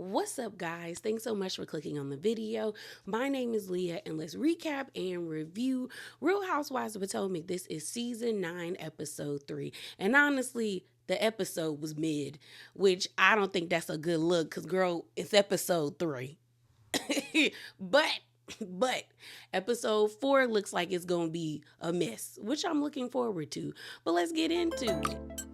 What's up, guys? Thanks so much for clicking on the video. My name is Leah, and let's recap and review Real Housewives of Potomac. This is season 9, episode 3. And honestly, the episode was mid, which I don't think that's a good look because, girl, it's episode 3. but but episode 4 looks like it's gonna be a mess, which I'm looking forward to. But let's get into it.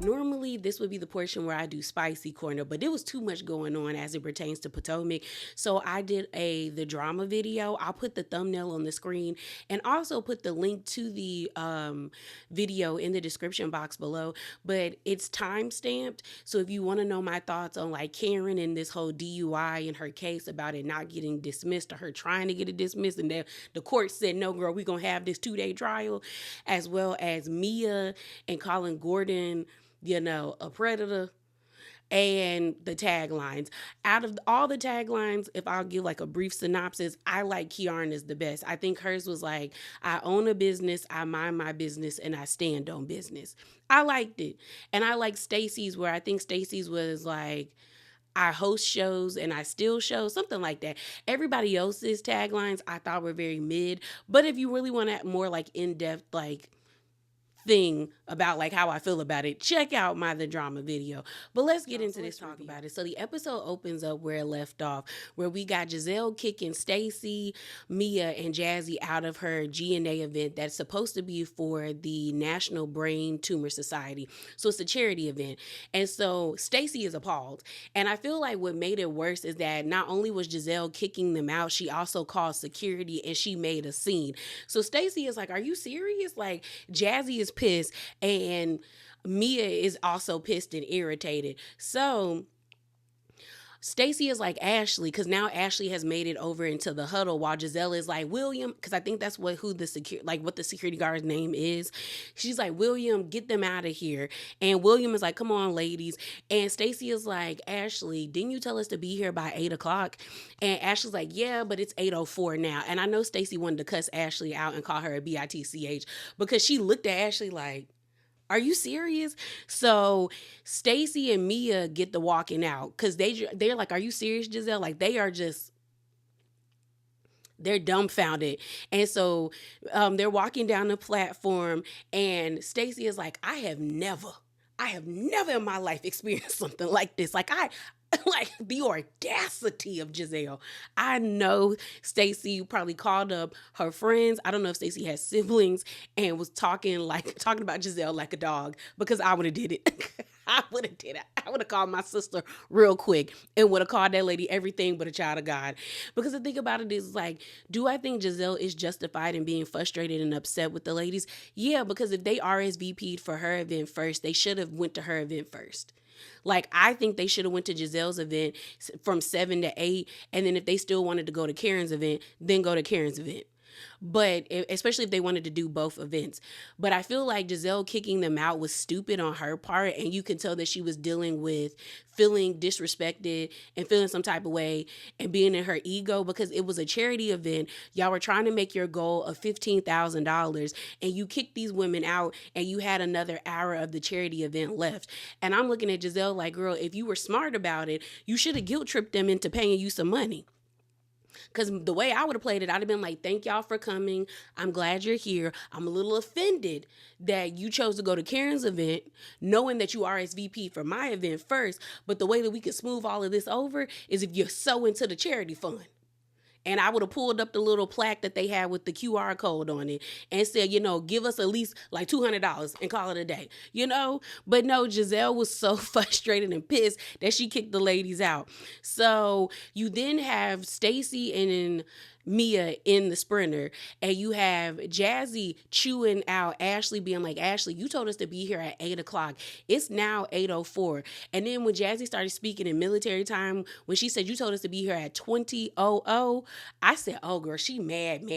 Normally, this would be the portion where I do spicy corner, but there was too much going on as it pertains to Potomac. So I did the drama video. I'll put the thumbnail on the screen and also put the link to the video in the description box below. But it's time stamped. So if you want to know my thoughts on like Karen and this whole DUI and her case about it not getting dismissed or her trying to get it dismissed, and the court said, no, girl, we're going to have this 2-day trial, as well as Mia and Colin Gordon, a predator, and the taglines. Out of all the taglines, if I'll give like a brief synopsis, I like Kiarna's the best. I think hers was like, I own a business, I mind my business, and I stand on business. I liked it. And I like Stacey's, where I think Stacey's was like, I host shows and I still show, something like that. Everybody else's taglines I thought were very mid. But if you really want to more like in-depth, like thing about like how I feel about it, check out my The Drama video. But let's get into this, talk about it. So the episode opens up where it left off, where we got Giselle kicking Stacey, Mia, and Jazzy out of her G&A event that's supposed to be for the National Brain Tumor Society. So it's a charity event. And so Stacey is appalled. And I feel like what made it worse is that not only was Giselle kicking them out, she also called security and she made a scene. So Stacey is like, are you serious? Like, Jazzy is pissed and Mia is also pissed and irritated. So Stacey is like Ashley, because now Ashley has made it over into the huddle while Giselle is like, William, because I think that's what the security guard's name is. She's like, William, get them out of here. And William is like, come on, ladies. And Stacey is like, Ashley, didn't you tell us to be here by 8:00? And Ashley's like, yeah, but it's 8:04 now. And I know Stacey wanted to cuss Ashley out and call her a bitch because she looked at Ashley like, are you serious? So Stacey and Mia get the walking out because they're like, are you serious, Giselle? Like they're dumbfounded. And so they're walking down the platform and Stacey is like, I have never in my life experienced something like this. Like like the audacity of Giselle. I know Stacey probably called up her friends. I don't know if Stacey has siblings and was talking about Giselle like a dog, because I would have did it. I would have did it. I would have called my sister real quick and would have called that lady everything but a child of God. Because the thing about it is, like, do I think Giselle is justified in being frustrated and upset with the ladies? Yeah, because if they RSVP'd for her event first, they should have went to her event first. Like, I think they should have went to Giselle's event from 7 to 8, and then if they still wanted to go to Karen's event, then go to Karen's event. But especially if they wanted to do both events. But I feel like Giselle kicking them out was stupid on her part, and you can tell that she was dealing with feeling disrespected and feeling some type of way and being in her ego, because it was a charity event. Y'all were trying to make your goal of $15,000 and you kicked these women out and you had another hour of the charity event left. And I'm looking at Giselle like, girl, if you were smart about it, you should have guilt tripped them into paying you some money. Because the way I would have played it, I'd have been like, thank y'all for coming. I'm glad you're here. I'm a little offended that you chose to go to Karen's event knowing that you RSVP for my event first. But the way that we could smooth all of this over is if you're so into the charity fund. And I would have pulled up the little plaque that they had with the QR code on it and said, give us at least like $200 and call it a day, But no, Giselle was so frustrated and pissed that she kicked the ladies out. So you then have Stacey and Mia in the sprinter, and you have Jazzy chewing out Ashley, being like, Ashley, you told us to be here at 8:00. It's now 8:04. And then when Jazzy started speaking in military time, when she said, you told us to be here at 20:00, I said, oh girl, she mad.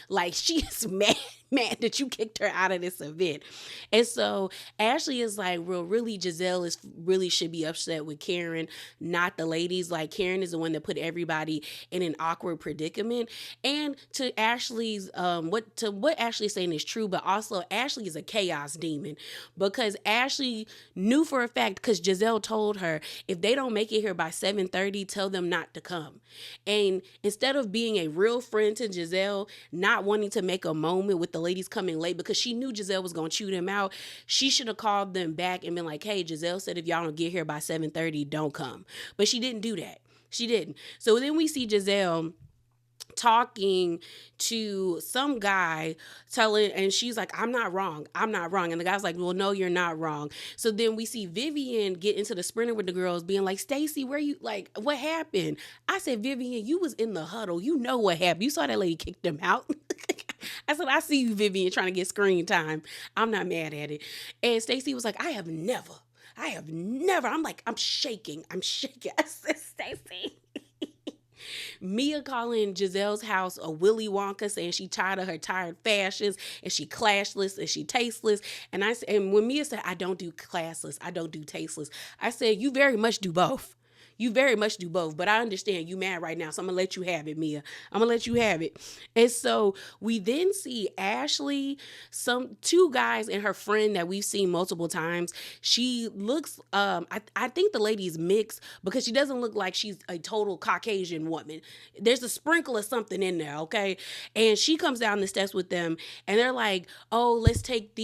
Like, she is mad. mad that you kicked her out of this event. And so Ashley is like, well, really, Giselle is really should be upset with Karen, not the ladies. Like, Karen is the one that put everybody in an awkward predicament. And to Ashley's, what Ashley's saying is true, but also Ashley is a chaos demon, because Ashley knew for a fact, because Giselle told her, if they don't make it here by 7:30, tell them not to come. And instead of being a real friend to Giselle, not wanting to make a moment with the ladies coming late because she knew Giselle was going to chew them out, she should have called them back and been like, hey, Giselle said if y'all don't get here by 7:30, don't come. But she didn't do that. She didn't. So then we see Giselle talking to some guy, telling, and she's like, I'm not wrong. And the guy's like, well, no, you're not wrong. So then we see Vivian get into the sprinter with the girls, being like, Stacy, where you, like, what happened? I said, Vivian, you was in the huddle. You know what happened. You saw that lady kick them out. I said, I see you, Vivian, trying to get screen time. I'm not mad at it. And Stacy was like, I have never. I'm like, I'm shaking. I said, Stacy. Mia calling Giselle's house a Willy Wonka, saying she tired of her tired fashions, and she classless, and she tasteless. And when Mia said, I don't do classless, I don't do tasteless, I said, you very much do both. You very much do both, but I understand you mad right now, so I'm going to let you have it, Mia. I'm going to let you have it. And so we then see Ashley, two guys and her friend that we've seen multiple times. She looks, I think the lady's mixed, because she doesn't look like she's a total Caucasian woman. There's a sprinkle of something in there, okay? And she comes down the steps with them, and they're like, oh, let's take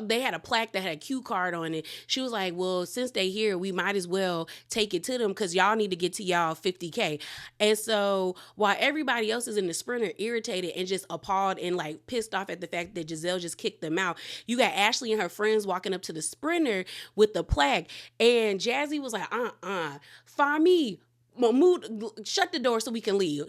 they had a plaque that had a cue card on it. She was like, well, since they here, we might as well take it to them, because y'all need to get to y'all 50K. And so while everybody else is in the sprinter irritated and just appalled and like pissed off at the fact that Giselle just kicked them out, you got Ashley and her friends walking up to the sprinter with the plaque. And Jazzy was like, Fahmy, shut the door so we can leave.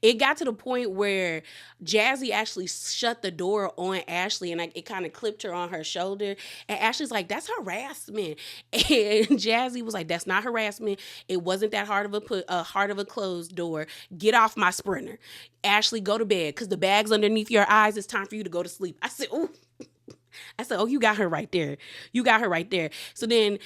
It got to the point where Jazzy actually shut the door on Ashley, and it kind of clipped her on her shoulder. And Ashley's like, that's harassment. And Jazzy was like, that's not harassment. It wasn't that hard of a closed door. Get off my sprinter. Ashley, go to bed, because the bag's underneath your eyes. It's time for you to go to sleep. I said, ooh. Oh, you got her right there. So then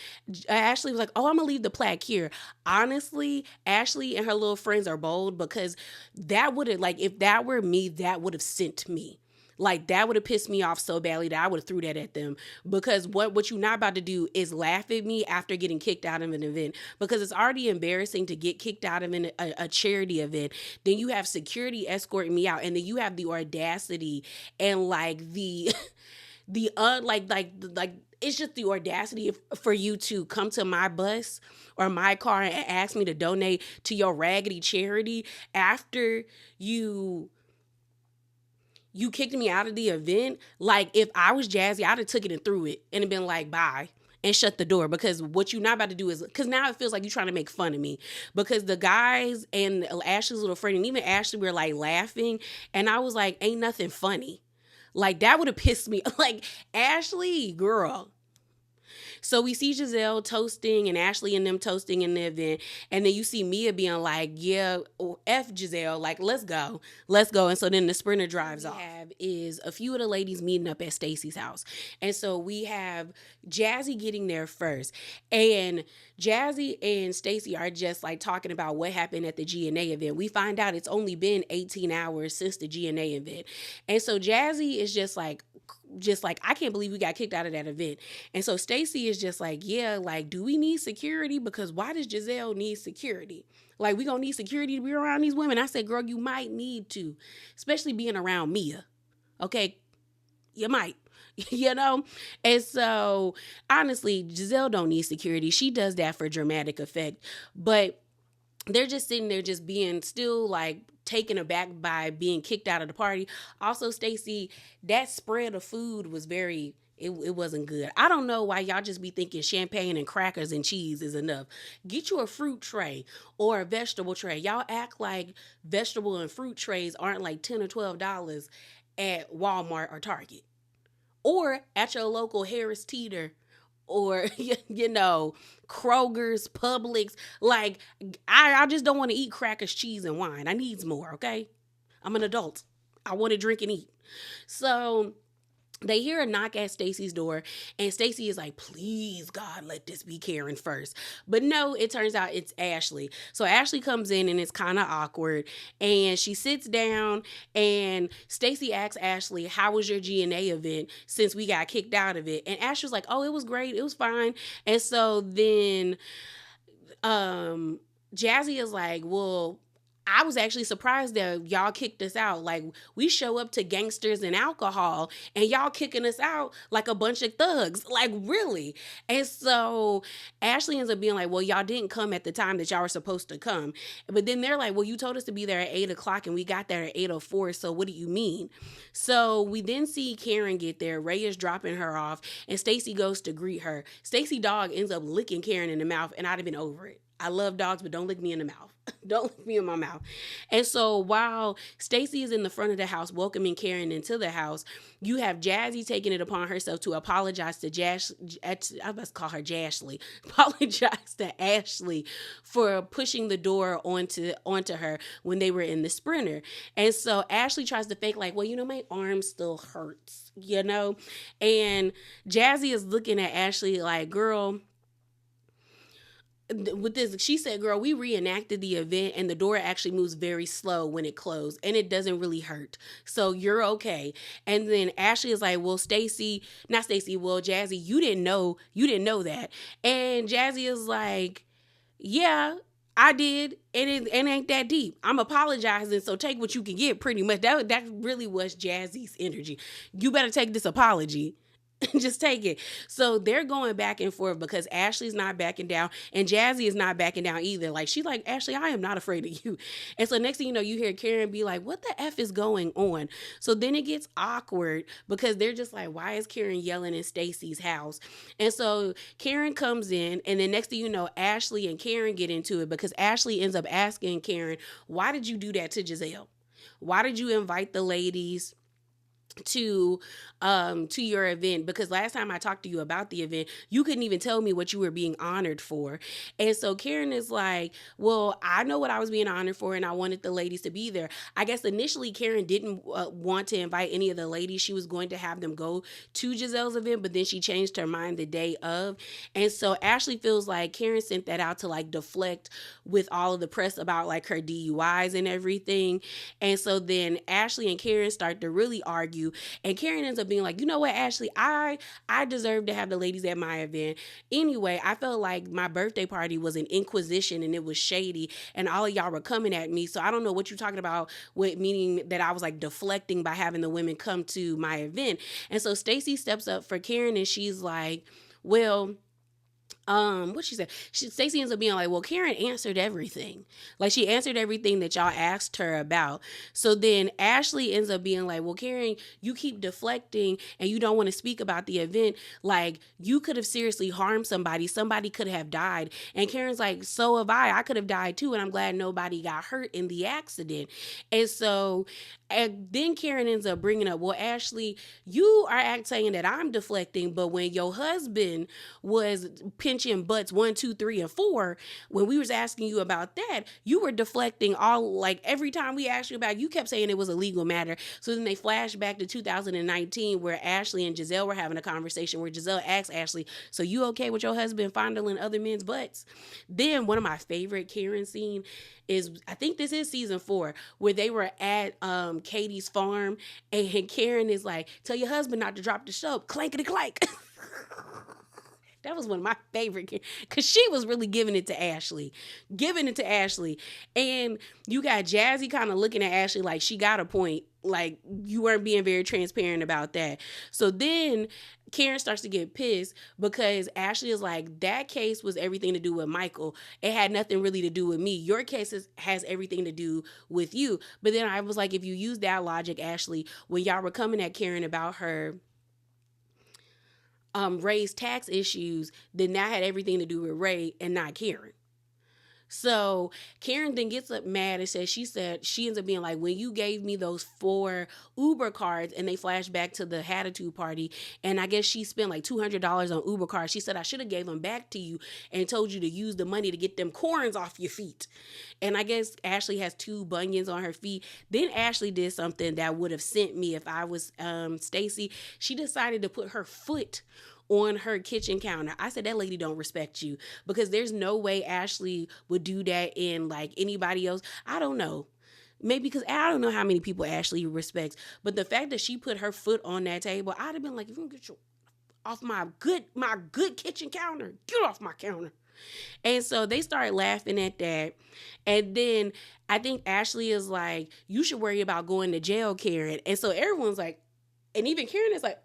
Ashley was like, oh, I'm going to leave the plaque here. Honestly, Ashley and her little friends are bold, because that would have, like, if that were me, that would have sent me. Like, that would have pissed me off so badly that I would have threw that at them. Because what you're not about to do is laugh at me after getting kicked out of an event. Because it's already embarrassing to get kicked out of a charity event. Then you have security escorting me out. And then you have the audacity and like the... it's just the audacity for you to come to my bus or my car and ask me to donate to your raggedy charity after you kicked me out of the event. Like, if I was Jazzy, I'd have took it and threw it and have been like, bye, and shut the door. Because what you're not about to do is, because now it feels like you're trying to make fun of me. Because the guys and Ashley's little friend and even Ashley were like laughing, and I was like, ain't nothing funny. Like, that would have pissed me. Like, Ashley, girl. So we see Giselle toasting and Ashley and them toasting in the event. And then you see Mia being like, yeah, F Giselle, like, let's go. And so then the sprinter drives off. Have is a few of the ladies meeting up at Stacy's house. And so we have Jazzy getting there first. And Jazzy and Stacy are just like talking about what happened at the GNA event. We find out it's only been 18 hours since the GNA event. And so Jazzy is just like, I can't believe we got kicked out of that event. And so Stacy is just like, yeah, like, do we need security? Because why does Giselle need security? Like, we gonna need security to be around these women? I said, girl, you might need to, especially being around Mia. Okay, you might. You know? And so honestly, Giselle don't need security. She does that for dramatic effect. But they're just sitting there just being still like taken aback by being kicked out of the party. Also, Stacy, that spread of food was it wasn't good. I don't know why y'all just be thinking champagne and crackers and cheese is enough. Get you a fruit tray or a vegetable tray. Y'all act like vegetable and fruit trays aren't like $10 or $12 at Walmart or Target. Or at your local Harris Teeter or, Kroger's, Publix. Like, I just don't want to eat crackers, cheese, and wine. I needs more, okay? I'm an adult. I want to drink and eat. So they hear a knock at Stacy's door, and Stacy is like, please, God, let this be Karen first. But no, it turns out it's Ashley. So Ashley comes in, and it's kind of awkward. And she sits down, and Stacy asks Ashley, how was your GNA event since we got kicked out of it? And Ashley's like, oh, it was great. It was fine. And so then Jazzy is like, well, I was actually surprised that y'all kicked us out. Like, we show up to gangsters and alcohol, and y'all kicking us out like a bunch of thugs. Like, really? And so Ashley ends up being like, well, y'all didn't come at the time that y'all were supposed to come. But then they're like, well, you told us to be there at 8 o'clock, and we got there at 8:04. So what do you mean? So we then see Karen get there. Ray is dropping her off, and Stacy goes to greet her. Stacy dog ends up licking Karen in the mouth, and I'd have been over it. I love dogs, but don't lick me in the mouth. Don't lick me in my mouth. And so while Stacy is in the front of the house welcoming Karen into the house, you have Jazzy taking it upon herself to apologize to I must call her Jashley. Apologize to Ashley for pushing the door onto her when they were in the Sprinter. And so Ashley tries to fake like, well, my arm still hurts, And Jazzy is looking at Ashley like, girl, with this, she said, girl, we reenacted the event and the door actually moves very slow when it closed and it doesn't really hurt. So you're okay. And then Ashley is like, well, Jazzy, you didn't know that. And Jazzy is like, yeah, I did. It ain't that deep. I'm apologizing, so take what you can get pretty much. That really was Jazzy's energy. You better take this apology. Just take it. So they're going back and forth because Ashley's not backing down and Jazzy is not backing down either. Like, she's like, Ashley, I am not afraid of you. And so next thing you know, you hear Karen be like, what the F is going on? So then it gets awkward because they're just like, why is Karen yelling in Stacy's house? And so Karen comes in, and then next thing you know, Ashley and Karen get into it because Ashley ends up asking Karen, why did you do that to Giselle? Why did you invite the ladies to your event? Because last time I talked to you about the event, you couldn't even tell me what you were being honored for. And so Karen is like, well, I know what I was being honored for, and I wanted the ladies to be there. I guess initially Karen didn't want to invite any of the ladies. She was going to have them go to Giselle's event, but then she changed her mind the day of. And so Ashley feels like Karen sent that out to like deflect with all of the press about like her DUIs and everything. And so then Ashley and Karen start to really argue, and Karen ends up being like, you know what, Ashley, I deserve to have the ladies at my event. Anyway, I felt like my birthday party was an inquisition and it was shady, and all of y'all were coming at me. So I don't know what you're talking about with meaning that I was like deflecting by having the women come to my event. And so Stacy steps up for Karen, and she's like, well, what she said, Stacey ends up being like, well, Karen answered everything. Like, she answered everything that y'all asked her about. So then Ashley ends up being like, well, Karen, you keep deflecting and you don't want to speak about the event. Like, you could have seriously harmed somebody. Somebody could have died. And Karen's like, so have I could have died too. And I'm glad nobody got hurt in the accident. And so, and then Karen ends up bringing up, well, Ashley, you are saying that I'm deflecting, but when your husband was pinching butts 1, 2, 3, and 4, when we was asking you about that, you were deflecting all, like, every time we asked you about it, you kept saying it was a legal matter. So then they flash back to 2019 where Ashley and Giselle were having a conversation where Giselle asked Ashley, so you okay with your husband fondling other men's butts? Then one of my favorite Karen scene is, I think this is season 4, where they were at Katie's farm, and Karen is like, tell your husband not to drop the soap, clankety clank. That was one of my favorite, because she was really giving it to Ashley. And you got Jazzy kind of looking at Ashley like she got a point. Like, you weren't being very transparent about that. So then Karen starts to get pissed because Ashley is like, that case was everything to do with Michael. It had nothing really to do with me. Your case has everything to do with you. But then I was like, if you use that logic, Ashley, when y'all were coming at Karen about her Ray's tax issues, then that had everything to do with Ray and not Karen. So Karen then gets up mad and said she ends up being like, when you gave me those 4 Uber cards, and they flash back to the Hatitude party, and I guess she spent like $200 on Uber cards. She said, I should have gave them back to you and told you to use the money to get them corns off your feet. And I guess Ashley has 2 bunions on her feet. Then Ashley did something that would have sent me if I was Stacy. She decided to put her foot on her kitchen counter. I said, that lady don't respect you, because there's no way Ashley would do that in like anybody else. I don't know. Maybe because I don't know how many people Ashley respects, but the fact that she put her foot on that table, I'd have been like, if you don't get your off my good kitchen counter, get off my counter. And so they started laughing at that. And then I think Ashley is like, you should worry about going to jail, Karen. And so everyone's like, and even Karen is like,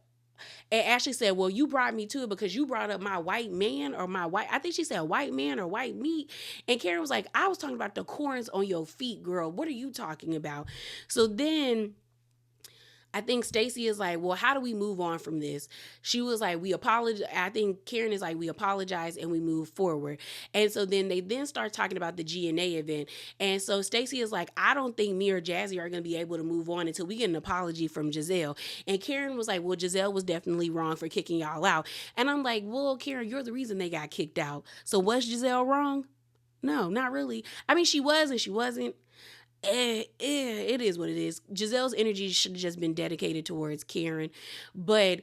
and Ashley said, well, you brought me to it because you brought up my white man, or I think she said white man or white meat. And Karen was like, I was talking about the corns on your feet, girl. What are you talking about? So then I think Stacy is like, well, how do we move on from this? She was like, we apologize. I think Karen is like, we apologize and we move forward. And so then they then start talking about the GNA event. And so Stacy is like, I don't think me or Jazzy are going to be able to move on until we get an apology from Giselle. And Karen was like, well, Giselle was definitely wrong for kicking y'all out. And I'm like, well, Karen, you're the reason they got kicked out. So was Giselle wrong? No, not really. I mean, she was and she wasn't. It is what it is. Giselle's energy should have just been dedicated towards Karen. But,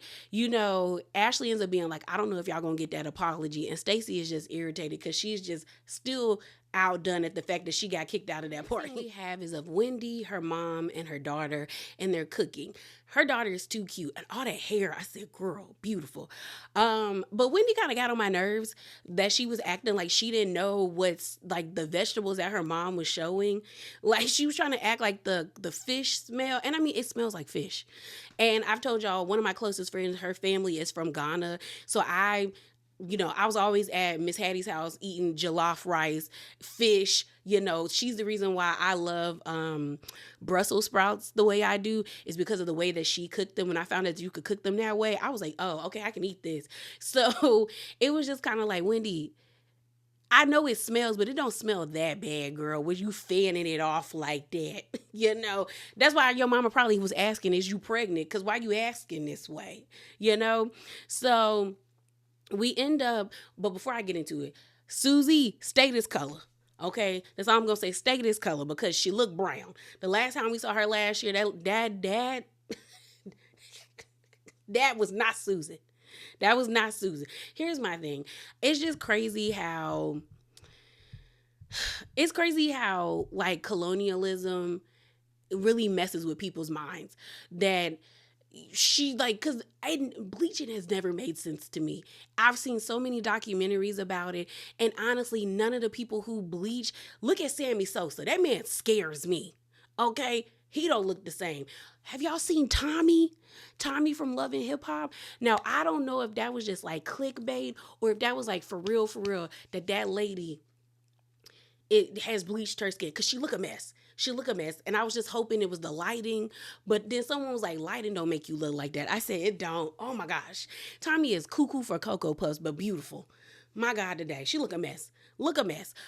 Ashley ends up being like, I don't know if y'all gonna get that apology. And Stacey is just irritated because she's just still outdone at the fact that she got kicked out of that party. What we have is of Wendy, her mom, and her daughter, and they're cooking. Her daughter is too cute, and all that hair, I said, girl, beautiful. But Wendy kind of got on my nerves that she was acting like she didn't know what's like the vegetables that her mom was showing. Like she was trying to act like the fish smell, and I mean, it smells like fish. And I've told y'all, one of my closest friends, her family is from Ghana, so I was always at Miss Hattie's house eating jollof rice, fish. She's the reason why I love Brussels sprouts the way I do, is because of the way that she cooked them. When I found out that you could cook them that way, I was like, oh, okay, I can eat this. So it was just kind of like, Wendy, I know it smells, but it don't smell that bad, girl. Was you fanning it off like that? That's why your mama probably was asking, is you pregnant? Because why you asking this way? So we end up, but before I get into it, Susie, stay this color. Okay, that's all I'm gonna say. Stay this color because she looked brown. The last time we saw her last year, that was not Susan. That was not Susan. Here's my thing. It's just crazy how like colonialism really messes with people's minds. That she like, because bleaching has never made sense to me. I've seen so many documentaries about it, and honestly, none of the people who bleach, look at Sammy Sosa. That man scares me. Okay, he don't look the same. Have y'all seen Tommy from Love and Hip Hop? Now, I don't know if that was just like clickbait or if that was like for real, that lady, it has bleached her skin, because she look a mess. And I was just hoping it was the lighting. But then someone was like, lighting don't make you look like that. I said, it don't. Oh my gosh. Tommy is cuckoo for Cocoa Puffs, but beautiful. My God, today. She look a mess.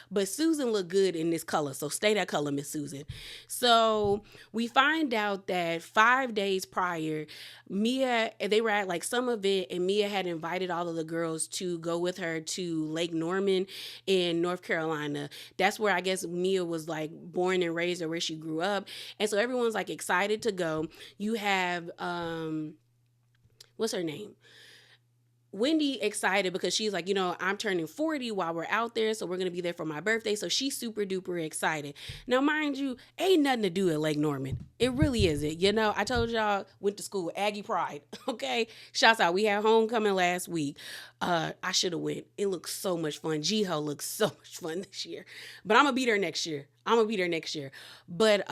But Susan looked good in this color. So stay that color, Miss Susan. So we find out that 5 days prior, they were at like some event, and Mia had invited all of the girls to go with her to Lake Norman in North Carolina. That's where I guess Mia was like born and raised, or where she grew up. And so everyone's like excited to go. You have, what's her name? Wendy excited because she's like, I'm turning 40 while we're out there, so we're going to be there for my birthday. So she's super duper excited. Now, mind you, ain't nothing to do at Lake Norman. It really isn't. I told y'all, went to school, Aggie Pride, okay? Shouts out. We had homecoming last week. I should have went. It looks so much fun. G-Ho looks so much fun this year. But I'm going to be there next year. But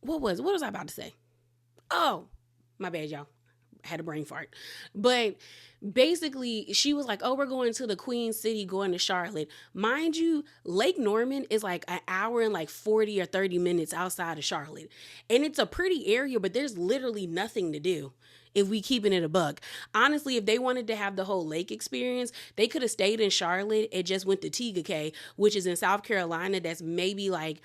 what was I about to say? Oh, my bad, y'all. Had a brain fart. But basically, she was like, oh, we're going to the Queen City, going to Charlotte. Mind you, Lake Norman is like an hour and like 40 or 30 minutes outside of Charlotte. And it's a pretty area, but there's literally nothing to do. if we keeping it a buck. Honestly, if they wanted to have the whole lake experience, they could have stayed in Charlotte and just went to Tigakay, which is in South Carolina. That's maybe like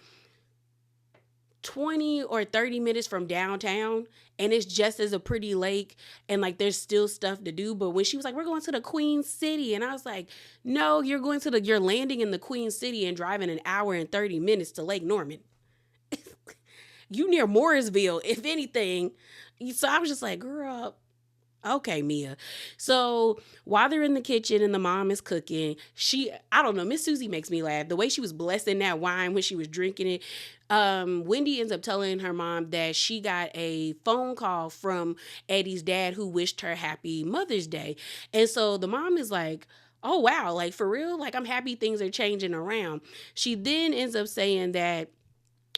20 or 30 minutes from downtown, and it's just as a pretty lake, and like there's still stuff to do. But when she was like, we're going to the Queen City, and I was like, no, you're landing in the Queen City and driving an hour and 30 minutes to Lake Norman. You near Morrisville, if anything. So I was just like, girl, okay, Mia. So while they're in the kitchen and the mom is cooking, I don't know, Miss Susie makes me laugh. The way she was blessing that wine when she was drinking it. Wendy ends up telling her mom that she got a phone call from Eddie's dad who wished her happy Mother's Day. And so the mom is like, oh, wow, like for real? Like, I'm happy things are changing around. She then ends up saying that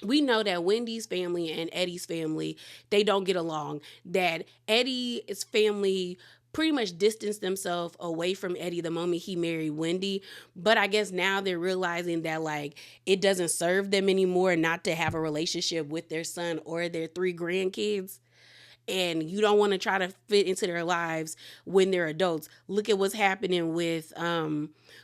we know that Wendy's family and Eddie's family, they don't get along. That Eddie's family pretty much distanced themselves away from Eddie the moment he married Wendy. But I guess now they're realizing that like it doesn't serve them anymore not to have a relationship with their son or their 3 grandkids. And you don't want to try to fit into their lives when they're adults. Look at what's happening with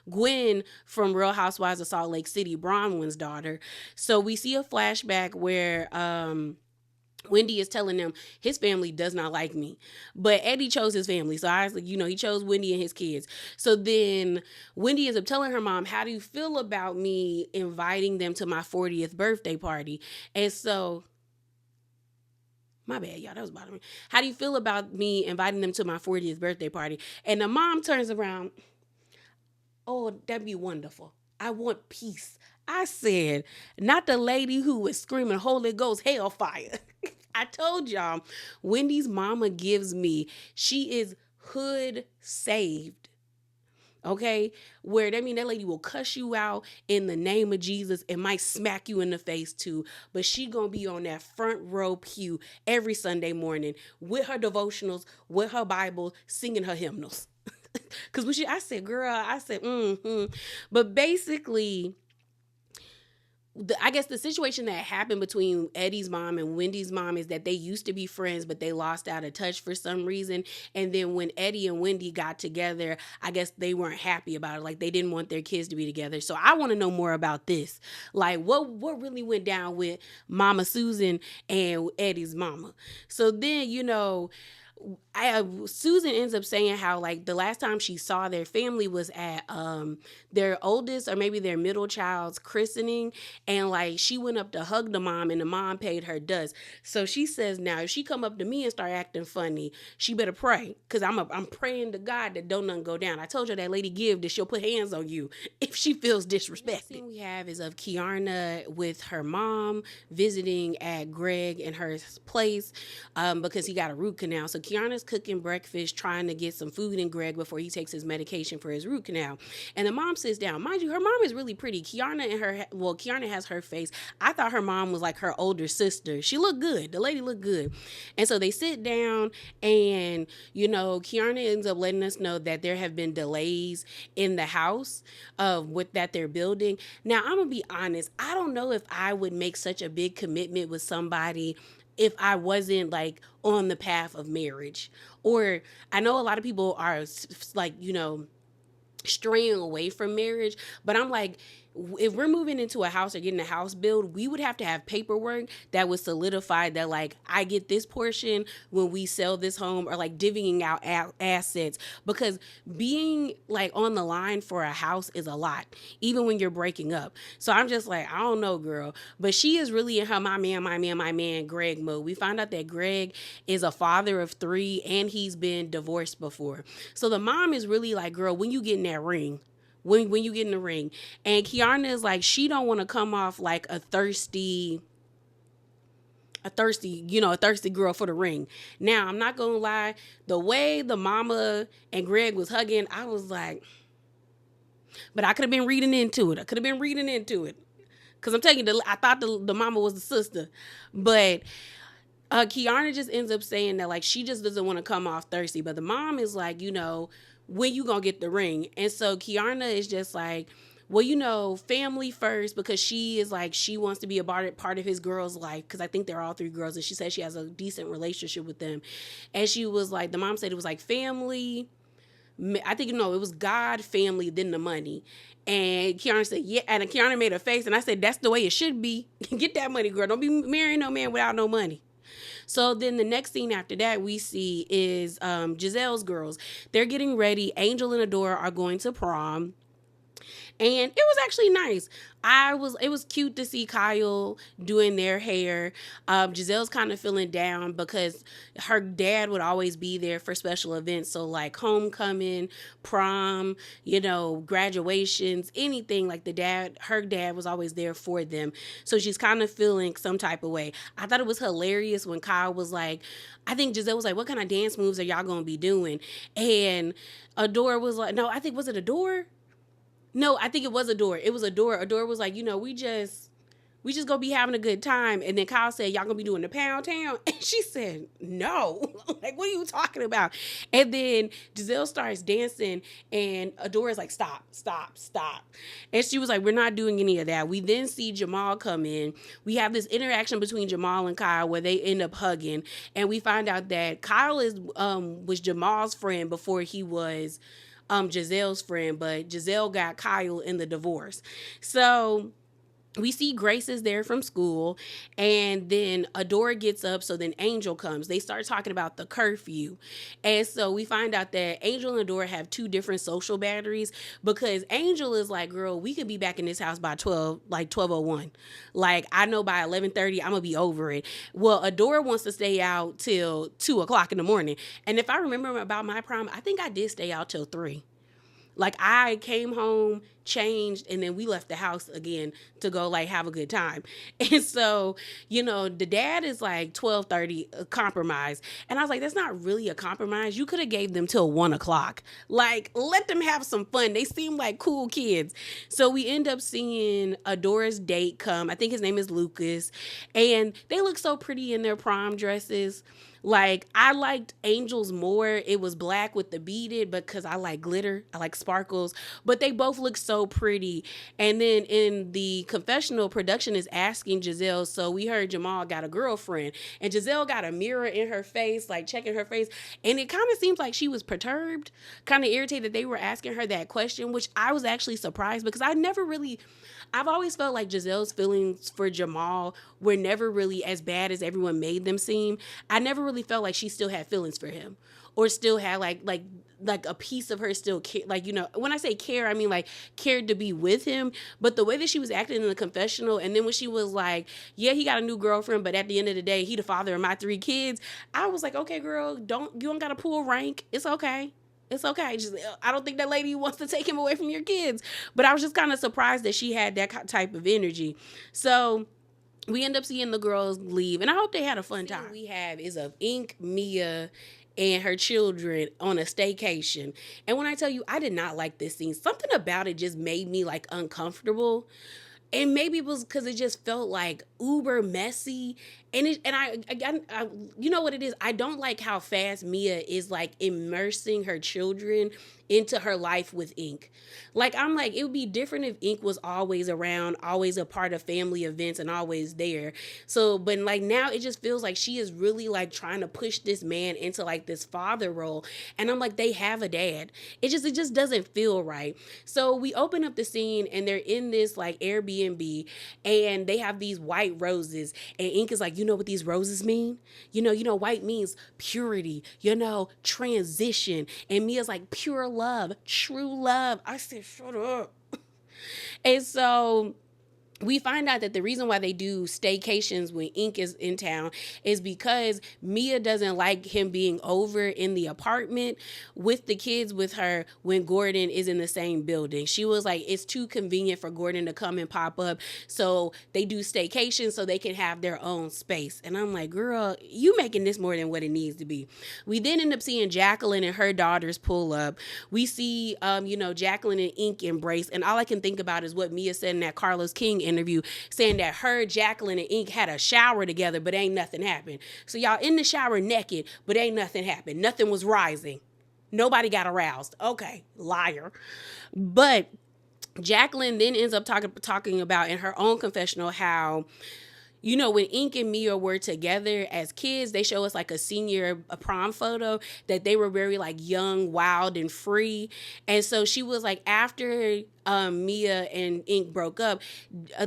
Gwen from Real Housewives of Salt Lake City, Bronwyn's daughter. So we see a flashback where Wendy is telling them his family does not like me, but Eddie chose his family. So I was like, he chose Wendy and his kids. So then Wendy ends up telling her mom, how do you feel about me inviting them to my 40th birthday party? And so, my bad, y'all, that was bothering me. How do you feel about me inviting them to my 40th birthday party? And the mom turns around, oh, that'd be wonderful. I want peace. I said, not the lady who was screaming Holy Ghost hellfire. I told y'all, Wendy's mama gives me, she is hood saved. Okay, where that lady will cuss you out in the name of Jesus and might smack you in the face too, but she gonna be on that front row pew every Sunday morning with her devotionals, with her Bible, singing her hymnals. Because I said, girl, but basically, I guess the situation that happened between Eddie's mom and Wendy's mom is that they used to be friends, but they lost out of touch for some reason. And then when Eddie and Wendy got together, I guess they weren't happy about it. Like they didn't want their kids to be together. So I want to know more about this. Like what really went down with Mama Susan and Eddie's mama. So then, Susan ends up saying how like the last time she saw their family was at their oldest or maybe their middle child's christening, and like she went up to hug the mom and the mom paid her dust. So she says now if she come up to me and start acting funny, she better pray, because I'm praying to God that don't nothing go down. I told you that lady give that she'll put hands on you if she feels disrespected. The next thing we have is of Kiarna with her mom visiting at Greg and her place because he got a root canal. So Kiana's cooking breakfast, trying to get some food in Greg before he takes his medication for his root canal. And the mom sits down. Mind you, her mom is really pretty. Kiarna has her face. I thought her mom was like her older sister. She looked good. The lady looked good. And so they sit down and, Kiarna ends up letting us know that there have been delays in the house with that they're building. Now, I'm going to be honest. I don't know if I would make such a big commitment with somebody if I wasn't like on the path of marriage. Or I know a lot of people are like, straying away from marriage, but I'm like, if we're moving into a house or getting a house built, we would have to have paperwork that would solidify that like I get this portion when we sell this home, or like divvying out assets, because being like on the line for a house is a lot, even when you're breaking up. So I'm just like, I don't know, girl, but she is really in her my man Greg mode. We found out that Greg is a father of 3 and he's been divorced before. So the mom is really like, girl, when you get in that ring, when you get in the ring. And Kiarna is like, she don't want to come off like a thirsty girl for the ring. Now, I'm not going to lie. The way the mama and Greg was hugging, I was like, but I could have been reading into it. Because I'm telling you, I thought the mama was the sister. But Kiarna just ends up saying that like she just doesn't want to come off thirsty. But the mom is like, when you gonna get the ring? And so Kiarna is just like, well, family first, because she is like, she wants to be a part of his girl's life, because I think they're all three girls, and she says she has a decent relationship with them. And she was like, the mom said it was like family, I think, no, it was God, family, then the money. And Kiana said, yeah. And Kiana made a face. And I said, that's the way it should be. Get that money, girl. Don't be marrying no man without no money. So then the next scene after that we see is Giselle's girls. They're getting ready. Angel and Adora are going to prom. And it was actually nice. It was cute to see Kyle doing their hair. Giselle's kind of feeling down because her dad would always be there for special events. So like homecoming, prom, graduations, anything, like her dad was always there for them. So she's kind of feeling some type of way. I thought it was hilarious when Kyle was like, I think Giselle was like, what kind of dance moves are y'all going to be doing? And Adora was like, no, I think, was it Adora? No, I think it was Adora. It was Adora. Adora was like, we just gonna be having a good time. And then Kyle said, y'all gonna be doing the Pound Town? And she said, no. Like, what are you talking about? And then Giselle starts dancing and Adora's like, stop. And she was like, we're not doing any of that. We then see Jamal come in. We have this interaction between Jamal and Kyle where they end up hugging. And we find out that Kyle was Jamal's friend before he was Giselle's friend, but Giselle got Kyle in the divorce. So we see Grace is there from school, and then Adora gets up, so then Angel comes. They start talking about the curfew. And so we find out that Angel and Adora have two different social batteries, because Angel is like, girl, we could be back in this house by 12:01. Like, I know by 11:30, I'm going to be over it. Well, Adora wants to stay out till 2 o'clock in the morning. And if I remember about my prom, I think I did stay out till 3. Like, I came home, changed, and then we left the house again to go, like, have a good time. And so, the dad is like 12:30, a compromise. And I was like, that's not really a compromise. You could have gave them till 1 o'clock. Like, let them have some fun. They seem like cool kids. So we end up seeing Adora's date come. I think his name is Lucas. And they look so pretty in their prom dresses. Like, I liked Angel's more. It was black with the beaded, because I like glitter. I like sparkles. But they both look so pretty. And then in the confessional, production is asking Giselle, so we heard Jamal got a girlfriend. And Giselle got a mirror in her face, like checking her face. And it kind of seems like she was perturbed, kind of irritated they were asking her that question, which I was actually surprised, because I've always felt like Giselle's feelings for Jamal were never really as bad as everyone made them seem. I never really felt like she still had feelings for him, or still had like a piece of her still care. Like, when I say care, I mean like cared to be with him. But the way that she was acting in the confessional, and then when she was like, yeah, he got a new girlfriend, but at the end of the day, he the father of my 3 kids. I was like, okay, girl, you don't got to pull rank. It's okay. It's okay. I don't think that lady wants to take him away from your kids. But I was just kind of surprised that she had that type of energy. So we end up seeing the girls leave, and I hope they had a fun time. We have is of Ink, Mia, and her children on a staycation. And when I tell you, I did not like this scene. Something about it just made me like uncomfortable. And maybe it was because it just felt like uber messy. And I you know what it is? I don't like how fast Mia is like immersing her children into her life with Ink. Like, I'm like, it would be different if Ink was always around, always a part of family events, and always there. So, but like now it just feels like she is really like trying to push this man into like this father role. And I'm like, they have a dad. It just doesn't feel right. So we open up the scene and they're in this like Airbnb, and they have these white roses, and Ink is like, you know what these roses mean? White means purity, transition. And Mia's like, pure love, true love. I said, shut up. And so we find out that the reason why they do staycations when Ink is in town is because Mia doesn't like him being over in the apartment with the kids with her when Gordon is in the same building. She was like, it's too convenient for Gordon to come and pop up. So they do staycations so they can have their own space. And I'm like, girl, you making this more than what it needs to be. We then end up seeing Jacqueline and her daughters pull up. We see, Jacqueline and Ink embrace. And all I can think about is what Mia said in that Carlos King interview, saying that her, Jacqueline, and Ink had a shower together, but ain't nothing happened. So y'all in the shower naked, but ain't nothing happened. Nothing was rising. Nobody got aroused. Okay, liar. But Jacqueline then ends up talking about in her own confessional how, when Ink and Mia were together as kids, they show us like a prom photo that they were very like young, wild, and free. And so she was like, after Mia and Ink broke up,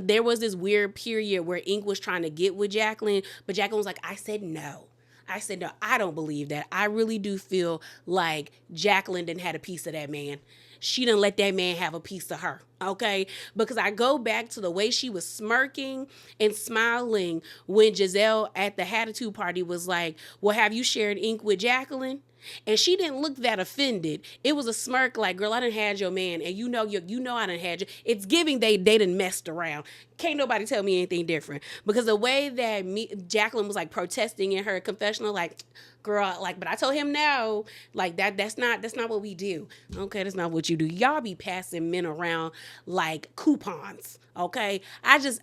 there was this weird period where Ink was trying to get with Jacqueline, but Jacqueline was like, I said no. I said, no, I don't believe that. I really do feel like Jacqueline didn't had a piece of that man. She didn't let that man have a piece of her. Okay. Because I go back to the way she was smirking and smiling when Giselle at the Hatitude party was like, well, have you shared ink with Jacqueline? And she didn't look that offended. It was a smirk like, girl, I done had your man, and I done had you. It's giving they done messed around. Can't nobody tell me anything different. Because the way that Jacqueline was like protesting in her confessional, like, girl, like, but I told him no. Like that's not what we do. Okay, that's not what you do. Y'all be passing men around like coupons. Okay. I just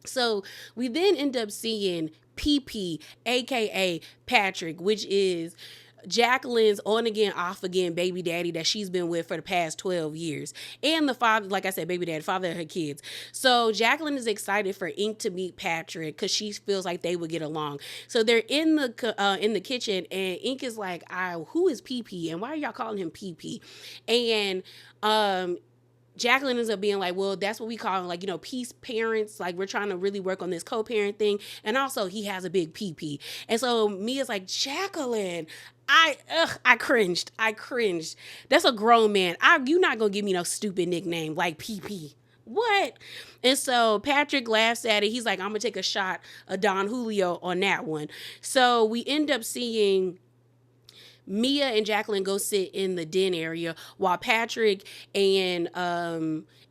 So we then end up seeing PP, aka Patrick, which is Jacqueline's on again, off again baby daddy that she's been with for the past 12 years. And the father, like I said, baby daddy, father of her kids. So Jacqueline is excited for Ink to meet Patrick because she feels like they would get along. So they're in the kitchen, and Ink is like, who is PP? And why are y'all calling him PP? And Jacqueline ends up being like, well, that's what we call, like, peace parents. Like, we're trying to really work on this co-parent thing. And also, he has a big pee-pee. And so Mia's like, Jacqueline, I cringed. That's a grown man. You not going to give me no stupid nickname like pee-pee. What? And so Patrick laughs at it. He's like, I'm going to take a shot of Don Julio on that one. So we end up seeing Mia and Jacqueline go sit in the den area while Patrick and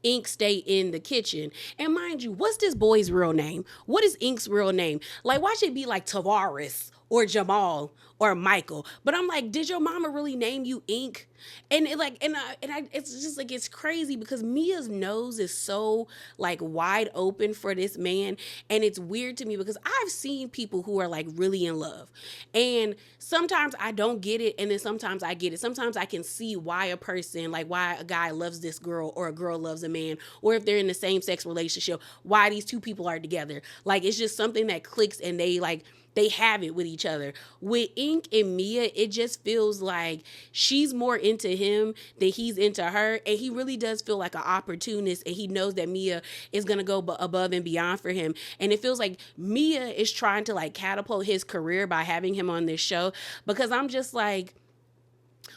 Ink stay in the kitchen. And mind you, what's this boy's real name? What is Ink's real name? Like, why should it be like Tavares or Jamal or Michael? But I'm like, did your mama really name you Ink? And it's just like, it's crazy because Mia's nose is so like wide open for this man. And it's weird to me because I've seen people who are like really in love. And sometimes I don't get it. And then sometimes I get it. Sometimes I can see why a guy loves this girl or a girl loves a man, or if they're in the same sex relationship, why these two people are together. Like, it's just something that clicks and they have it with each other. With Ink and Mia, it just feels like she's more into him than he's into her. And he really does feel like an opportunist. And he knows that Mia is going to go above and beyond for him. And it feels like Mia is trying to like catapult his career by having him on this show. Because I'm just like,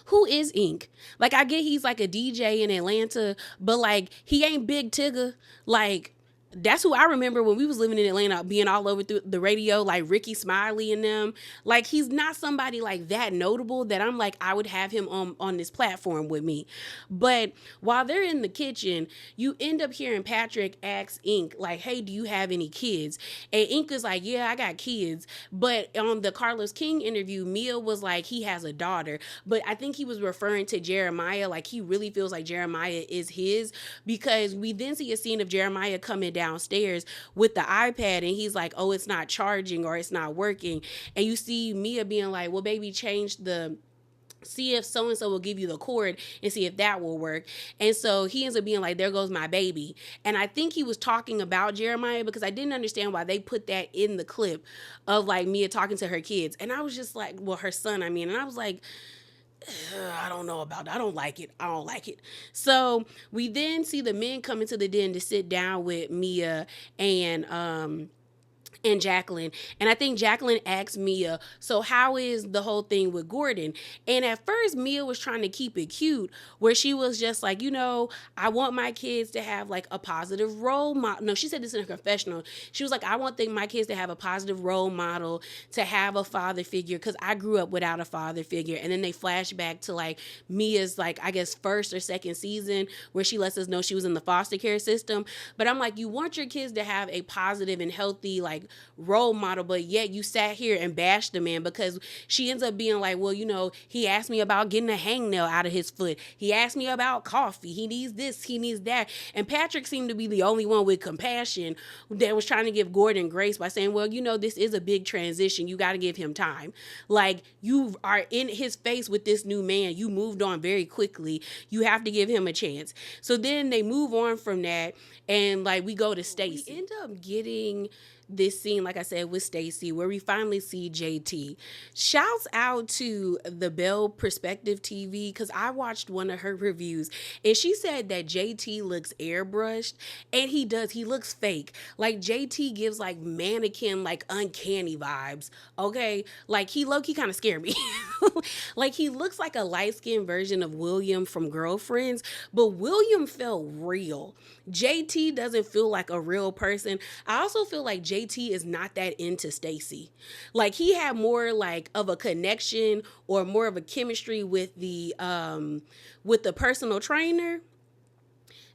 who is Ink? Like, I get he's like a DJ in Atlanta, but like, he ain't Big Tigger. Like, that's who I remember when we was living in Atlanta, being all over through the radio, like Ricky Smiley and them. Like, he's not somebody like that notable that I'm like, I would have him on this platform with me. But while they're in the kitchen, you end up hearing Patrick ask Ink, like, hey, do you have any kids? And Ink is like, yeah, I got kids. But on the Carlos King interview, Mia was like, he has a daughter. But I think he was referring to Jeremiah. Like, he really feels like Jeremiah is his, because we then see a scene of Jeremiah coming downstairs with the iPad, and he's like, oh, it's not charging or it's not working. And you see Mia being like, well, baby, see if so-and-so will give you the cord and see if that will work. And so he ends up being like, there goes my baby. And I think he was talking about Jeremiah, because I didn't understand why they put that in the clip of like Mia talking to her kids. And I was just like, well, her son, and I was like, I don't know about that. I don't like it. So we then see the men come into the den to sit down with Mia and Jacqueline. And I think Jacqueline asked Mia, so how is the whole thing with Gordon? And at first, Mia was trying to keep it cute, where she was just like, I want my kids to have like a positive role model. No, she said this in her confessional. She was like, I want my kids to have a positive role model, to have a father figure, because I grew up without a father figure. And then they flash back to like Mia's, like, I guess, first or second season, where she lets us know she was in the foster care system. But I'm like, you want your kids to have a positive and healthy, like, like role model, but yet you sat here and bashed the man, because she ends up being like, well, he asked me about getting a hangnail out of his foot. He asked me about coffee. He needs this, he needs that. And Patrick seemed to be the only one with compassion that was trying to give Gordon grace by saying, well, this is a big transition. You got to give him time. Like, you are in his face with this new man. You moved on very quickly. You have to give him a chance. So then they move on from that, and like we go to Stacey. We end up getting this scene, like I said, with Stacey, where we finally see JT. Shouts out to the Bell Perspective TV, because I watched one of her reviews, and she said that JT looks airbrushed, and he does. He looks fake. Like, JT gives like mannequin, like uncanny vibes. Okay, like he low-key kind of scared me. Like, he looks like a light-skinned version of William from Girlfriends, but William felt real. JT doesn't feel like a real person. I also feel like JT is not that into Stacey. Like, he had more like of a connection or more of a chemistry with the personal trainer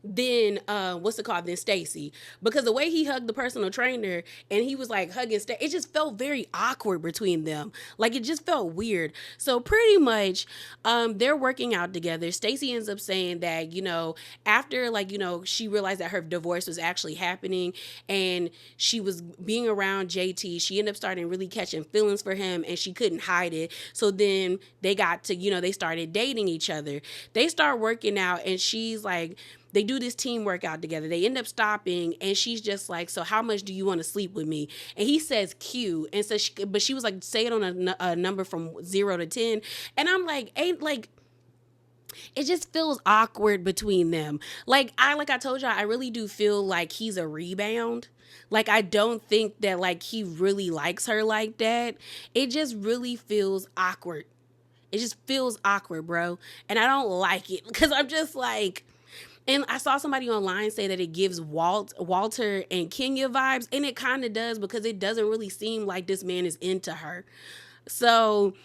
than than Stacey, because the way he hugged the personal trainer and he was like hugging Stacey, it just felt very awkward between them. Like, it just felt weird. So pretty much they're working out together. Stacey ends up saying that after she realized that her divorce was actually happening and she was being around JT, she ended up starting really catching feelings for him, and she couldn't hide it. So then they got to they started dating each other. They start working out, and she's like, they do this team workout together. They end up stopping, and she's just like, so how much do you want to sleep with me? And he says Q. And so but she was like, say it on a number from 0 to 10. And I'm like, it just feels awkward between them. Like I told y'all, I really do feel like he's a rebound. Like, I don't think that like he really likes her like that. It just really feels awkward. It just feels awkward, bro. And I don't like it, because I'm just like, and I saw somebody online say that it gives Walter and Kenya vibes, and it kind of does, because it doesn't really seem like this man is into her. So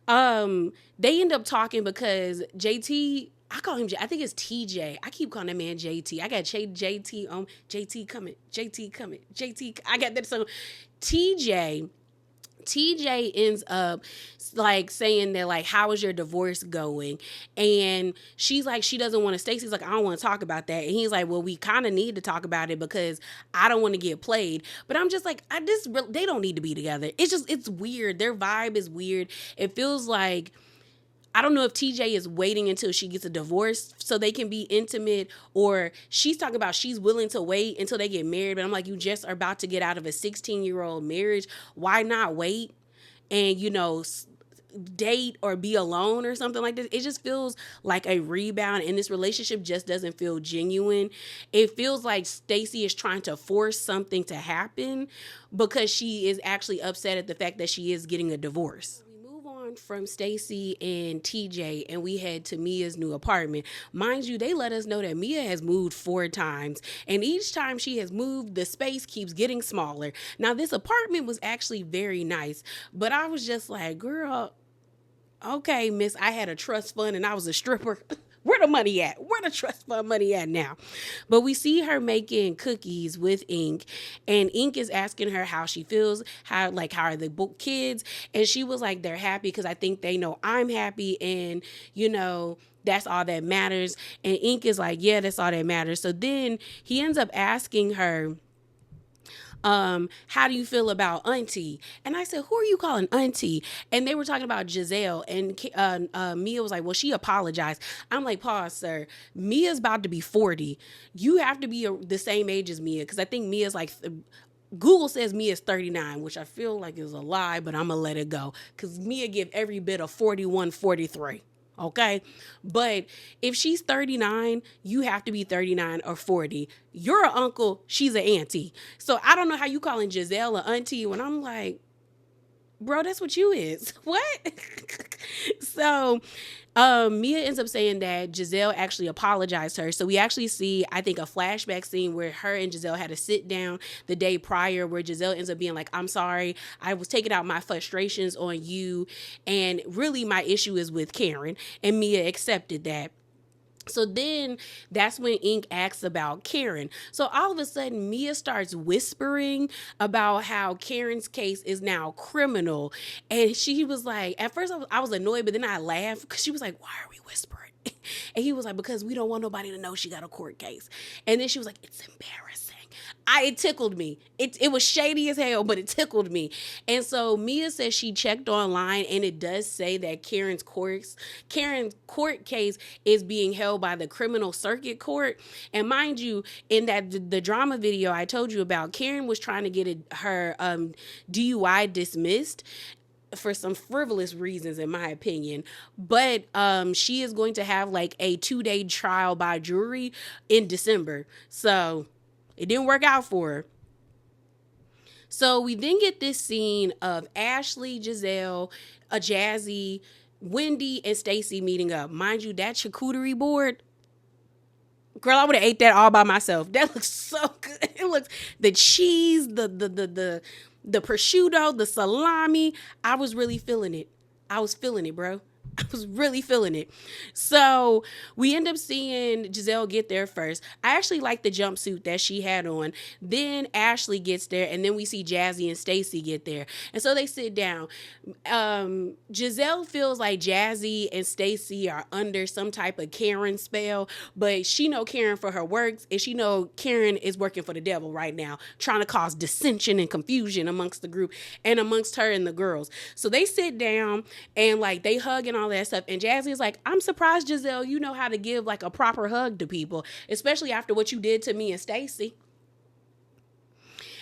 they end up talking because JT, I call him, I think it's TJ. I keep calling that man JT. I got JT on, JT coming, JT. I got that song. TJ ends up like saying that, like, how is your divorce going? And she's like, she doesn't want to. Stacey's like, I don't want to talk about that. And he's like, well, we kind of need to talk about it because I don't want to get played. But I'm just like, they don't need to be together. It's weird. Their vibe is weird. It feels like, I don't know if TJ is waiting until she gets a divorce so they can be intimate, or she's talking about she's willing to wait until they get married. But I'm like, you just are about to get out of a 16-year-old marriage. Why not wait and, date or be alone or something like this? It just feels like a rebound, and this relationship just doesn't feel genuine. It feels like Stacey is trying to force something to happen because she is actually upset at the fact that she is getting a divorce. From Stacey and TJ, and we head to Mia's new apartment. Mind you, they let us know that Mia has moved 4 times, and each time she has moved, the space keeps getting smaller. Now, this apartment was actually very nice, but I was just like, girl, okay, miss, I had a trust fund and I was a stripper. Where the money at? Where the trust fund money at now? But we see her making cookies with Ink, and Ink is asking her how she feels, how are the kids? And she was like, they're happy because I think they know I'm happy, and that's all that matters. And Ink is like, yeah, that's all that matters. So then he ends up asking her, how do you feel about Auntie? And I said, who are you calling Auntie? And they were talking about Giselle, and Mia was like, well, she apologized. I'm like, pause, sir. Mia's about to be 40. You have to be the same age as Mia, because I think Mia's like, Google says Mia's 39, which I feel like is a lie, but I'm going to let it go, because Mia give every bit of 41, 43. Okay. But if she's 39, you have to be 39 or 40. You're an uncle. She's an auntie. So I don't know how you calling Giselle an auntie when I'm like, bro, that's what you is. What? So Mia ends up saying that Giselle actually apologized to her. So we actually see, I think, a flashback scene where her and Giselle had a sit down the day prior, where Giselle ends up being like, I'm sorry, I was taking out my frustrations on you, and really my issue is with Karen. And Mia accepted that. So then that's when Ink asks about Karen. So all of a sudden, Mia starts whispering about how Karen's case is now criminal. And she was like, at first I was annoyed, but then I laughed because she was like, why are we whispering? And he was like, because we don't want nobody to know she got a court case. And then she was like, it's embarrassing. It tickled me. It was shady as hell, but it tickled me. And so Mia says she checked online, and it does say that Karen's court case is being held by the criminal circuit court. And mind you, in that the drama video I told you about, Karen was trying to get her DUI dismissed for some frivolous reasons, in my opinion. But she is going to have like a 2-day trial by jury in December. So it didn't work out for her. So we then get this scene of Ashley, Giselle, Jazzy, Wendy, and Stacy meeting up. Mind you, that charcuterie board, girl, I would have ate that all by myself. That looks so good. It looks, the cheese, the prosciutto, the salami. I was really feeling it. I was feeling it, bro. I was really feeling it. So we end up seeing Giselle get there first. I actually like the jumpsuit that she had on. Then Ashley gets there, and then we see Jazzy and Stacy get there. And so they sit down. Giselle feels like Jazzy and Stacy are under some type of Karen spell, but she know Karen for her works, and she know Karen is working for the devil right now, trying to cause dissension and confusion amongst the group and amongst her and the girls. So they sit down and like they hug and all that stuff. And Jazzy is like, I'm surprised, Giselle, you know how to give like a proper hug to people, especially after what you did to me and Stacy.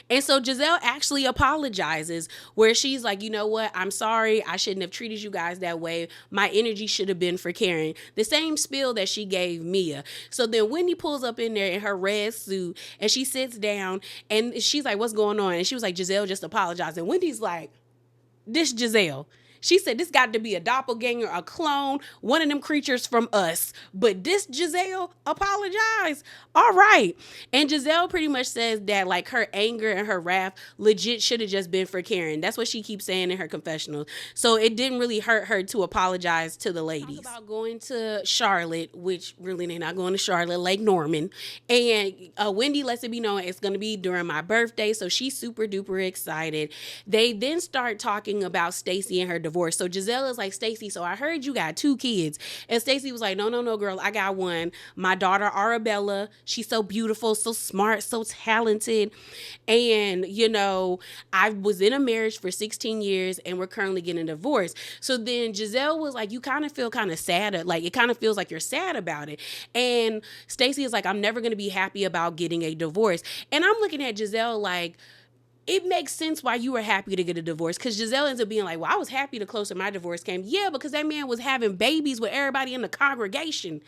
And so Giselle actually apologizes, where she's like, you know what? I'm sorry. I shouldn't have treated you guys that way. My energy should have been for Karen. The same spiel that she gave Mia. So then Wendy pulls up in there in her red suit, and she sits down, and she's like, what's going on? And she was like, Giselle just apologized. And Wendy's like, this Giselle. She said this got to be a doppelganger, a clone, one of them creatures from us. But this Giselle apologized. All right. And Giselle pretty much says that like her anger and her wrath legit should have just been for Karen. That's what she keeps saying in her confessionals. So it didn't really hurt her to apologize to the ladies. Talk about going to Charlotte, which really they're not going to Charlotte, Lake Norman. And Wendy lets it be known it's going to be during my birthday. So she's super duper excited. They then start talking about Stacy and her divorce. So Giselle is like, Stacy, so I heard you got 2 kids. And Stacy was like, no, girl, I got one. My daughter, Arabella, she's so beautiful, so smart, so talented. And, you know, I was in a marriage for 16 years and we're currently getting a divorce. So then Giselle was like, you kind of feel kind of sad. Like, it kind of feels like you're sad about it. And Stacy is like, I'm never going to be happy about getting a divorce. And I'm looking at Giselle like, it makes sense why you were happy to get a divorce, because Giselle ends up being like, well, I was happy the closer my divorce came. Yeah, because that man was having babies with everybody in the congregation.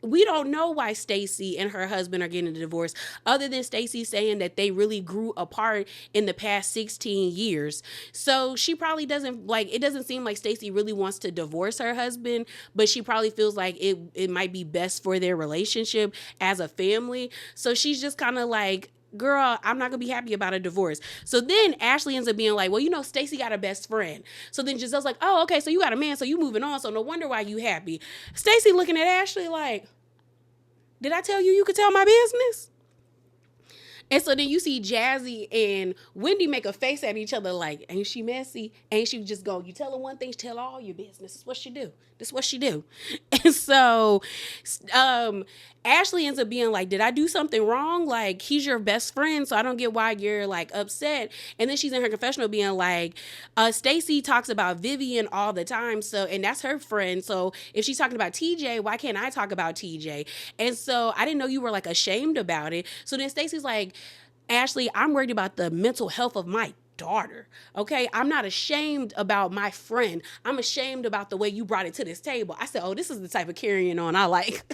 We don't know why Stacy and her husband are getting a divorce, other than Stacy saying that they really grew apart in the past 16 years. So she probably doesn't like, it doesn't seem like Stacy really wants to divorce her husband, but she probably feels like it might be best for their relationship as a family. So she's just kind of like, girl, I'm not gonna be happy about a divorce. So then Ashley ends up being like, well, you know, Stacy got a best friend. So then Giselle's like, oh, okay, so you got a man, so you moving on, so no wonder why you happy. Stacy looking at Ashley like, did I tell you could tell my business? And so then you see Jazzy and Wendy make a face at each other like, ain't she messy? Ain't she just go, you tell her one thing, she tell all your business. This is what she do. This is what she do. And so Ashley ends up being like, did I do something wrong? Like, he's your best friend, so I don't get why you're like upset. And then she's in her confessional being like, Stacy talks about Vivian all the time. So, and that's her friend. So if she's talking about TJ, why can't I talk about TJ? And so I didn't know you were like ashamed about it. So then Stacy's like, Ashley, I'm worried about the mental health of my daughter. Okay, I'm not ashamed about my friend. I'm ashamed about the way you brought it to this table. I said, oh, this is the type of carrying on I like.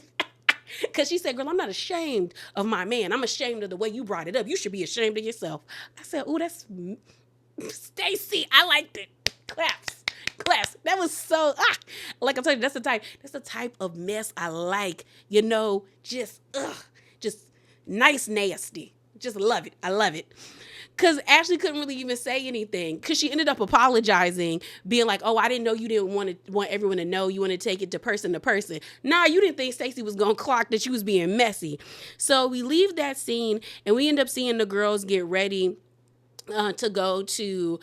Because she said, girl, I'm not ashamed of my man. I'm ashamed of the way you brought it up. You should be ashamed of yourself. I said, oh, that's Stacy. I liked it. Claps. That was so, like I told you, that's the type of mess I like. You know, just nice, nasty. Just love it. I love it. Because Ashley couldn't really even say anything because she ended up apologizing, being like, "Oh, I didn't know you didn't want everyone to know. You want to take it to person to person. Nah, you didn't think Stacey was gonna clock that you was being messy." So we leave that scene and we end up seeing the girls get ready to go to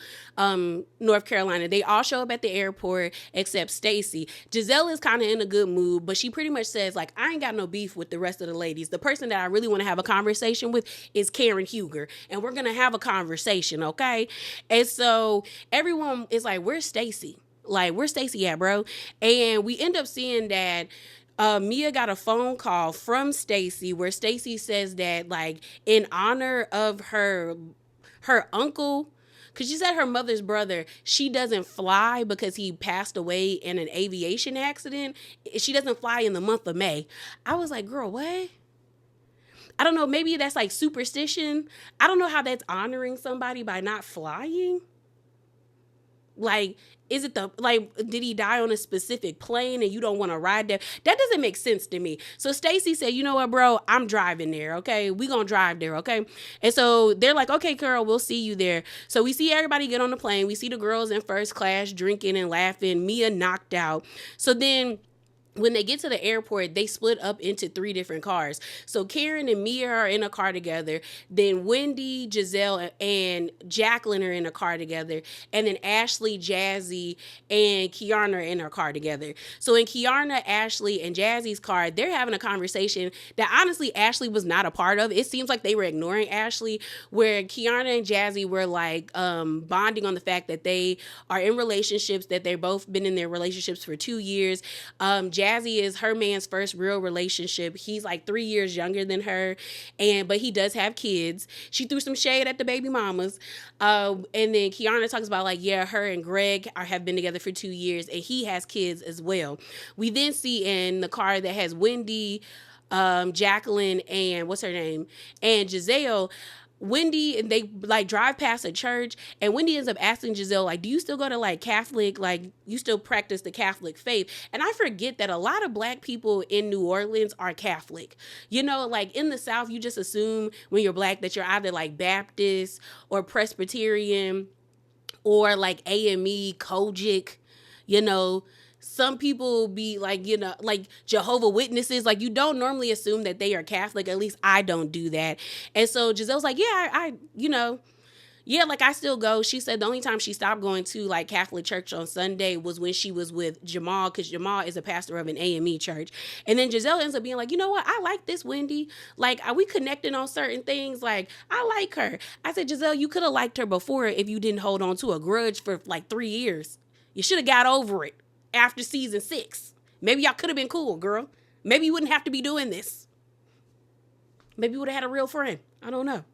North Carolina. They all show up at the airport except Stacey. Giselle is kind of in a good mood, but she pretty much says, like, I ain't got no beef with the rest of the ladies. The person that I really want to have a conversation with is Karen Huger, and we're gonna have a conversation, okay? And so everyone is like, where's Stacey? Like, where's Stacey at, bro? And we end up seeing that Mia got a phone call from Stacey where Stacey says that, like, in honor of her uncle, because she said her mother's brother, she doesn't fly because he passed away in an aviation accident. She doesn't fly in the month of May. I was like, girl, what? I don't know. Maybe that's like superstition. I don't know how that's honoring somebody by not flying. Like, is it did he die on a specific plane and you don't want to ride there? That doesn't make sense to me. So Stacey said, you know what, bro, I'm driving there, okay? We gonna drive there, okay? And so they're like, okay, Carol, we'll see you there. So we see everybody get on the plane. We see the girls in first class drinking and laughing. Mia knocked out. So then when they get to the airport, they split up into 3 different cars. So Karen and Mia are in a car together. Then Wendy, Giselle, and Jacqueline are in a car together. And then Ashley, Jazzy, and Kiana are in her car together. So in Kiana, Ashley, and Jazzy's car, they're having a conversation that honestly Ashley was not a part of. It seems like they were ignoring Ashley, where Kiana and Jazzy were like bonding on the fact that they are in relationships, that they've both been in their relationships for 2 years. Jazzy is her man's first real relationship. He's like 3 years younger than her, but he does have kids. She threw some shade at the baby mamas. And then Kiana talks about, like, yeah, her and Greg have been together for 2 years, and he has kids as well. We then see in the car that has Wendy, Jacqueline, and what's her name? And Giselle. Wendy, and they like drive past a church, and Wendy ends up asking Giselle, like, do you still go to like Catholic, like you still practice the Catholic faith? And I forget that a lot of Black people in New Orleans are Catholic. You know, like in the South, you just assume when you're Black that you're either like Baptist or Presbyterian or like AME, Kojic, you know. Some people be like, you know, like Jehovah Witnesses. Like, you don't normally assume that they are Catholic. At least I don't do that. And so Giselle's like, yeah, I you know, yeah, like I still go. She said the only time she stopped going to like Catholic church on Sunday was when she was with Jamal, because Jamal is a pastor of an AME church. And then Giselle ends up being like, you know what? I like this Wendy. Like, are we connecting on certain things? Like, I like her. I said, Giselle, you could have liked her before if you didn't hold on to a grudge for like 3 years. You should have got over it after season 6. Maybe y'all could have been cool, girl. Maybe you wouldn't have to be doing this. Maybe you would have had a real friend. I don't know.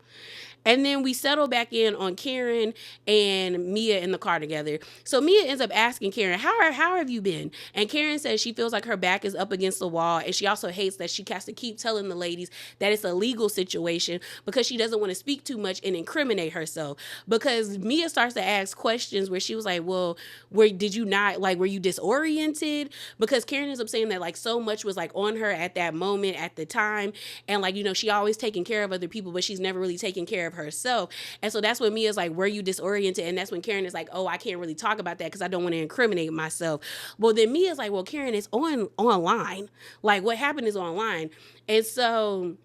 And then we settle back in on Karen and Mia in the car together. So Mia ends up asking Karen, how have you been? And Karen says she feels like her back is up against the wall. And she also hates that she has to keep telling the ladies that it's a legal situation because she doesn't want to speak too much and incriminate herself. Because Mia starts to ask questions where she was like, well, were you disoriented? Because Karen ends up saying that like so much was like on her at that moment, at the time. And like, you know, she always taking care of other people, but she's never really taking care of herself. And so that's when Mia's like, were you disoriented? And that's when Karen is like, oh, I can't really talk about that because I don't want to incriminate myself. Well, then Mia's like, well, Karen, it's online. Like, what happened is online. And so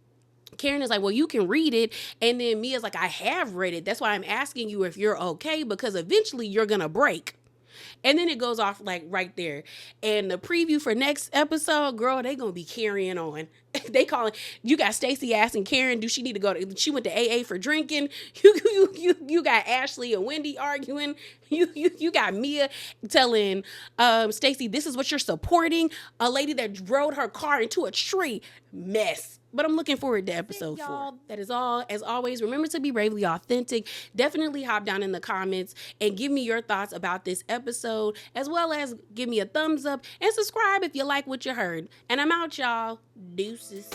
Karen is like, well, you can read it. And then Mia's like, I have read it. That's why I'm asking you if you're okay, because eventually you're going to break. And then it goes off like right there. And the preview for next episode, girl, they gonna be carrying on. They calling, you got Stacey asking Karen, do she need to go to, she went to AA for drinking. You got Ashley and Wendy arguing. You got Mia telling Stacey, this is what you're supporting. A lady that rode her car into a tree. Mess. But I'm looking forward to episode 4. That is all. As always, remember to be bravely authentic. Definitely hop down in the comments and give me your thoughts about this episode, as well as give me a thumbs up and subscribe if you like what you heard. And I'm out, y'all. Deuces.